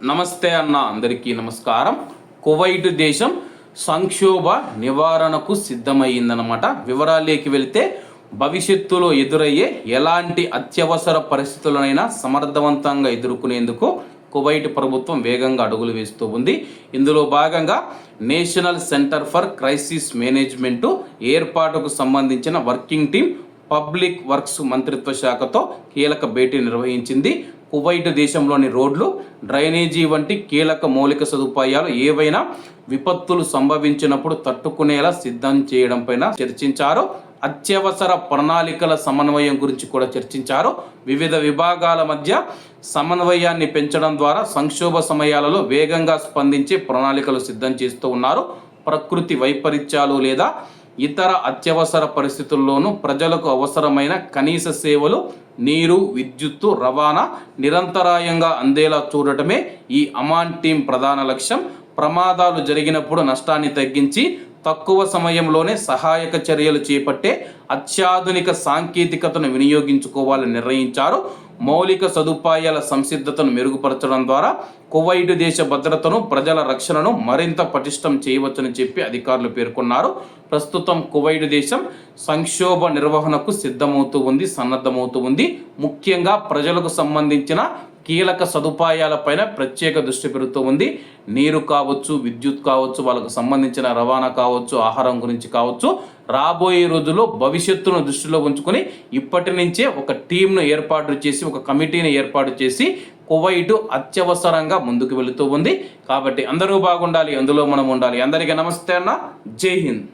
నమస్తే అన్న, అందరికీ నమస్కారం. కువైట్ దేశం సంక్షోభ నివారణకు సిద్ధమైందన్నమాట. వివరాల్లోకి వెళితే భవిష్యత్తులో ఎదురయ్యే ఎలాంటి అత్యవసర పరిస్థితులనైనా సమర్థవంతంగా ఎదుర్కొనేందుకు కువైట్ ప్రభుత్వం వేగంగా అడుగులు వేస్తూ ఉంది. ఇందులో భాగంగా national centre for crisis management ఏర్పాటుకు సంబంధించిన వర్కింగ్ టీం పబ్లిక్ వర్క్స్ మంత్రిత్వ శాఖతో కీలక భేటీ నిర్వహించింది. కువైట్ దేశంలోని రోడ్లు, డ్రైనేజీ వంటి కీలక మౌలిక సదుపాయాలు ఏవైనా విపత్తులు సంభవించినప్పుడు తట్టుకునేలా సిద్ధం చేయడం పైన చర్చించారు. అత్యవసర ప్రణాళికల సమన్వయం గురించి కూడా చర్చించారు. వివిధ విభాగాల మధ్య సమన్వయాన్ని పెంచడం ద్వారా సంక్షోభ సమయాలలో వేగంగా స్పందించే ప్రణాళికలు సిద్ధం చేస్తూ ఉన్నారు. ప్రకృతి వైపరీత్యాలు లేదా ఇతర అత్యవసర పరిస్థితుల్లోనూ ప్రజలకు అవసరమైన కనీస సేవలు, నీరు, విద్యుత్తు, రవాణా నిరంతరాయంగా అందేలా చూడటమే ఈ అమాన్ టీం ప్రధాన లక్ష్యం. ప్రమాదాలు జరిగినప్పుడు నష్టాన్ని తగ్గించి తక్కువ సమయంలోనే సహాయక చర్యలు చేపట్టే అత్యాధునిక సాంకేతికతను వినియోగించుకోవాలని నిర్ణయించారు. మౌలిక సదుపాయాల సంసిద్ధతను మెరుగుపరచడం ద్వారా కువైట్ దేశ భద్రతను, ప్రజల రక్షణను మరింత పటిష్టం చేయవచ్చని చెప్పి అధికారులు పేర్కొన్నారు. ప్రస్తుతం కువైట్ దేశం సంక్షోభ నిర్వహణకు సన్నద్ధమవుతూ ఉంది. ముఖ్యంగా ప్రజలకు సంబంధించిన కీలక సదుపాయాలపైన ప్రత్యేక దృష్టి పెడుతూ ఉంది. నీరు కావచ్చు, విద్యుత్ కావచ్చు, వాళ్ళకు సంబంధించిన రవాణా కావచ్చు, ఆహారం గురించి కావచ్చు. రాబోయే రోజుల్లో భవిష్యత్తును దృష్టిలో ఉంచుకొని ఇప్పటి నుంచే ఒక టీంను ఏర్పాటు చేసి, ఒక కమిటీని ఏర్పాటు చేసి కువైట్ అత్యవసరంగా ముందుకు వెళుతూ ఉంది. కాబట్టి అందరూ బాగుండాలి, అందులో మనం ఉండాలి. అందరికీ నమస్తే అన్న, జై హింద్.